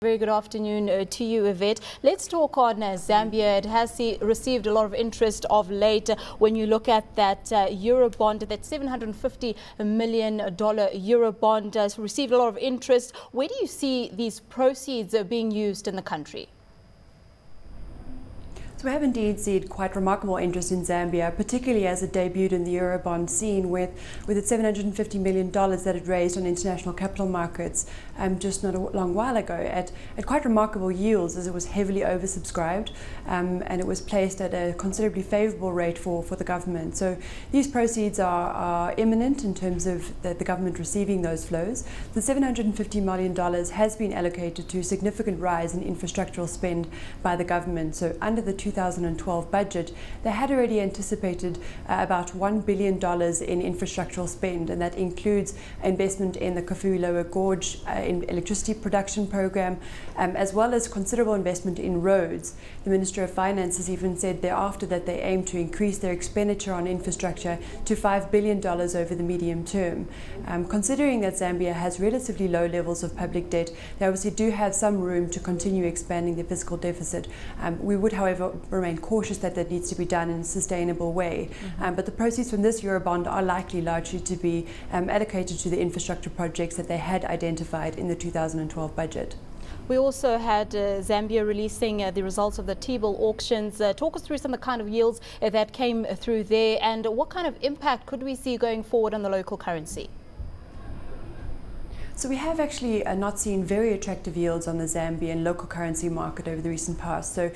Very good afternoon to you, Yvette. Let's talk on Zambia. It has received a lot of interest of late when you look at that Eurobond, that $750 million Eurobond has received a lot of interest. Where do you see these proceeds being used in the country? So we have indeed seen quite remarkable interest in Zambia, particularly as it debuted in the Eurobond scene with its $750 million that it raised on international capital markets just not a long while ago at quite remarkable yields, as it was heavily oversubscribed and it was placed at a considerably favourable rate for the government. So these proceeds are imminent in terms of the government receiving those flows. The $750 million has been allocated to a significant rise in infrastructural spend by the government. So under the 2012 budget, they had already anticipated about $1 billion in infrastructural spend, and that includes investment in the Kafue Lower Gorge in electricity production program, as well as considerable investment in roads. The Minister of Finance has even said thereafter that they aim to increase their expenditure on infrastructure to $5 billion over the medium term. Considering that Zambia has relatively low levels of public debt, they obviously do have some room to continue expanding their fiscal deficit. We would, however, remain cautious that needs to be done in a sustainable way. But the proceeds from this Eurobond are likely largely to be allocated to the infrastructure projects that they had identified in the 2012 budget. We also had Zambia releasing the results of the T-bill auctions. Talk us through some of the kind of yields that came through there, and what kind of impact could we see going forward on the local currency? So we have actually not seen very attractive yields on the Zambian local currency market over the recent past. So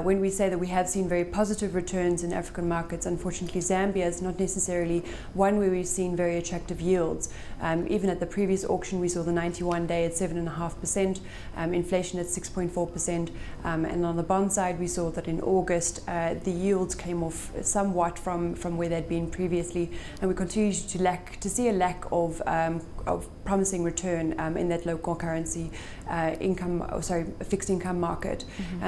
when we say that we have seen very positive returns in African markets, unfortunately Zambia is not necessarily one where we've seen very attractive yields. Even at the previous auction we saw the 91-day at 7.5%, inflation at 6.4%, and on the bond side we saw that in August the yields came off somewhat from where they'd been previously, and we continue to see a lack of promising return in that local currency fixed income market.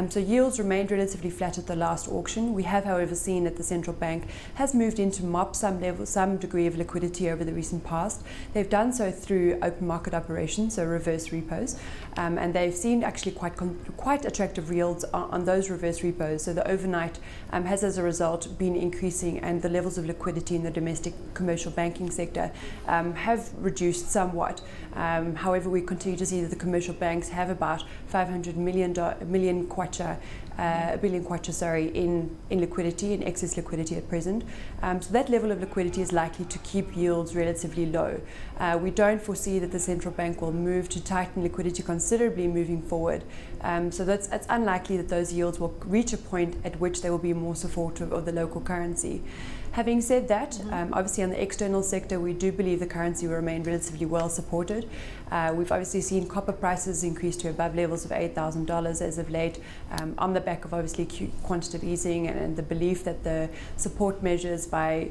So yields remained relatively flat at the last auction. We have, however, seen that the central bank has moved in to mop some degree of liquidity over the recent past. They've done so through open market operations, so reverse repos, and they've seen actually quite attractive yields on those reverse repos. So the overnight has, as a result, been increasing, and the levels of liquidity in the domestic commercial banking sector have reduced somewhat. However, we continue to see that the commercial banks have about 500 billion kwacha in liquidity, in excess liquidity at present. So that level of liquidity is likely to keep yields relatively low. We don't foresee that the central bank will move to tighten liquidity considerably moving forward. So it's unlikely that those yields will reach a point at which they will be more supportive of the local currency. Having said that, obviously on the external sector, we do believe the currency will remain relatively well supported. We've obviously seen copper prices increase to above levels of $8,000 as of late, on the back of obviously quantitative easing and the belief that the support measures by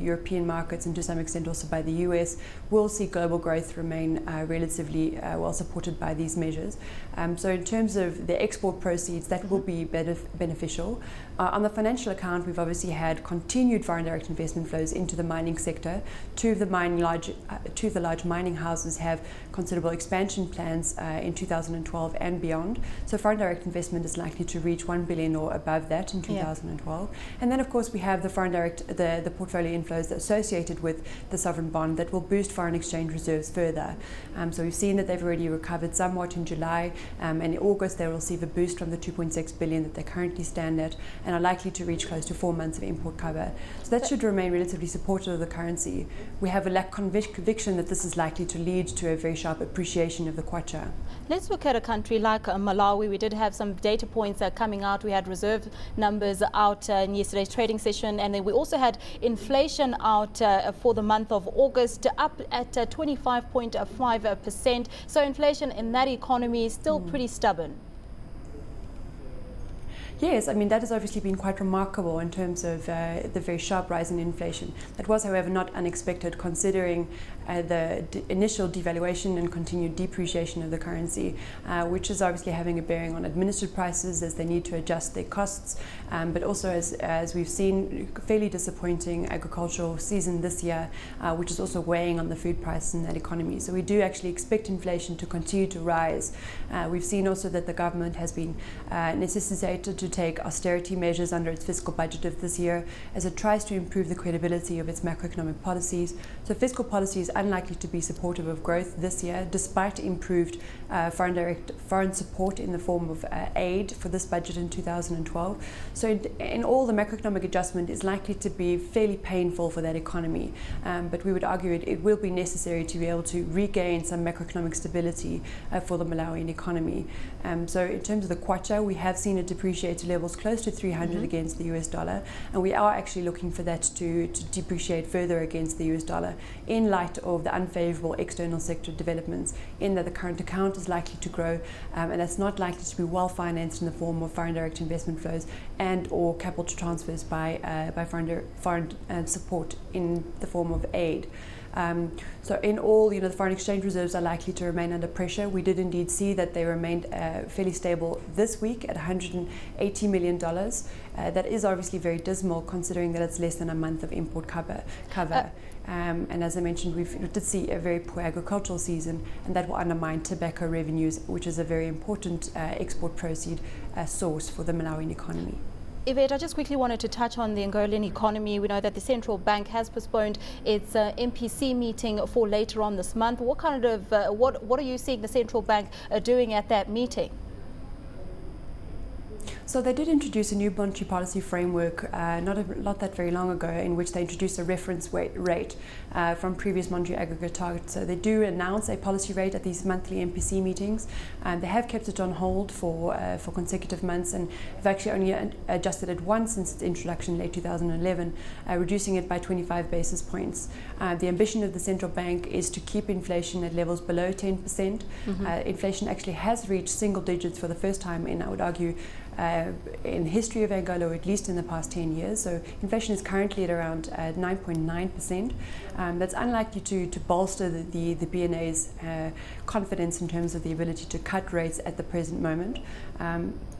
European markets, and to some extent also by the US, will see global growth remain relatively well supported by these measures. So in terms of the export proceeds, that will be beneficial. On the financial account, we've obviously had continued foreign direct investment flows into the mining sector. Two of the large mining houses have considerable expansion plans in 2012 and beyond. So foreign direct investment is likely to reach $1 billion or above that in 2012. And then, of course, we have the the portfolio inflows associated with the sovereign bond that will boost foreign exchange reserves further. So we've seen that they've already recovered somewhat in July, and in August they will receive a boost from the $2.6 billion that they currently stand at, and are likely to reach close to 4 months of import cover. So that should remain relatively supportive of the currency. We have a lack of conviction that this is likely to lead to a very sharp appreciation of the kwacha. Let's look at a country like Malawi. We did have some data points coming out. We had reserve numbers out in yesterday's trading session, and then we also had inflation out for the month of August, up at 25.5%. So inflation in that economy is still pretty stubborn. Yes, I mean, that has obviously been quite remarkable in terms of the very sharp rise in inflation. That was, however, not unexpected, considering the initial devaluation and continued depreciation of the currency, which is obviously having a bearing on administered prices as they need to adjust their costs, but also as we've seen, fairly disappointing agricultural season this year, which is also weighing on the food prices in that economy. So we do actually expect inflation to continue to rise. We've seen also that the government has been necessitated to take austerity measures under its fiscal budget of this year as it tries to improve the credibility of its macroeconomic policies. So fiscal policy is unlikely to be supportive of growth this year, despite improved foreign support in the form of aid for this budget in 2012. So in all, the macroeconomic adjustment is likely to be fairly painful for that economy, but we would argue it will be necessary to be able to regain some macroeconomic stability for the Malawian economy. So in terms of the kwacha, we have seen it depreciate to levels close to 300 against the US dollar, and we are actually looking for that to depreciate further against the US dollar in light of the unfavorable external sector developments, in that the current account is likely to grow, and that's not likely to be well financed in the form of foreign direct investment flows and or capital transfers by foreign support in the form of aid. So in all, the foreign exchange reserves are likely to remain under pressure. We did indeed see that they remained fairly stable this week at $180 million. That is obviously very dismal, considering that it's less than a month of import cover. And as I mentioned, we did see a very poor agricultural season, and that will undermine tobacco revenues, which is a very important export proceed source for the Malawian economy. Yvette, I just quickly wanted to touch on the Angolan economy. We know that the central bank has postponed its MPC meeting for later on this month. What kind of what are you seeing the central bank doing at that meeting? So they did introduce a new monetary policy framework not that very long ago, in which they introduced a reference rate from previous monetary aggregate targets. So they do announce a policy rate at these monthly MPC meetings. They have kept it on hold for consecutive months, and have actually only adjusted it once since its introduction in late 2011, reducing it by 25 basis points. The ambition of the central bank is to keep inflation at levels below 10%. Inflation actually has reached single digits for the first time in, I would argue, in the history of Angola, or at least in the past 10 years. So inflation is currently at around 9.9%. That's unlikely to bolster the BNA's confidence in terms of the ability to cut rates at the present moment.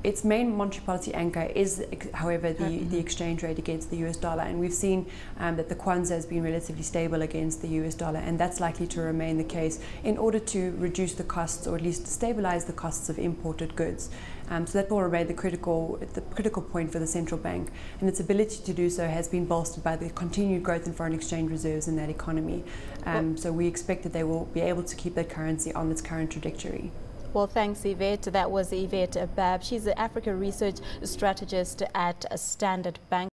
Its main monetary policy anchor is, however, the exchange rate against the US dollar, and we've seen that the kwanza has been relatively stable against the US dollar, and that's likely to remain the case in order to reduce the costs, or at least stabilize the costs of imported goods. So that will remain the critical point for the central bank, and its ability to do so has been bolstered by the continued growth in foreign exchange reserves in that economy. So we expect that they will be able to keep that currency on its current trajectory. Well, thanks, Yvette. That was Yvette Babb. She's the Africa Research Strategist at Standard Bank.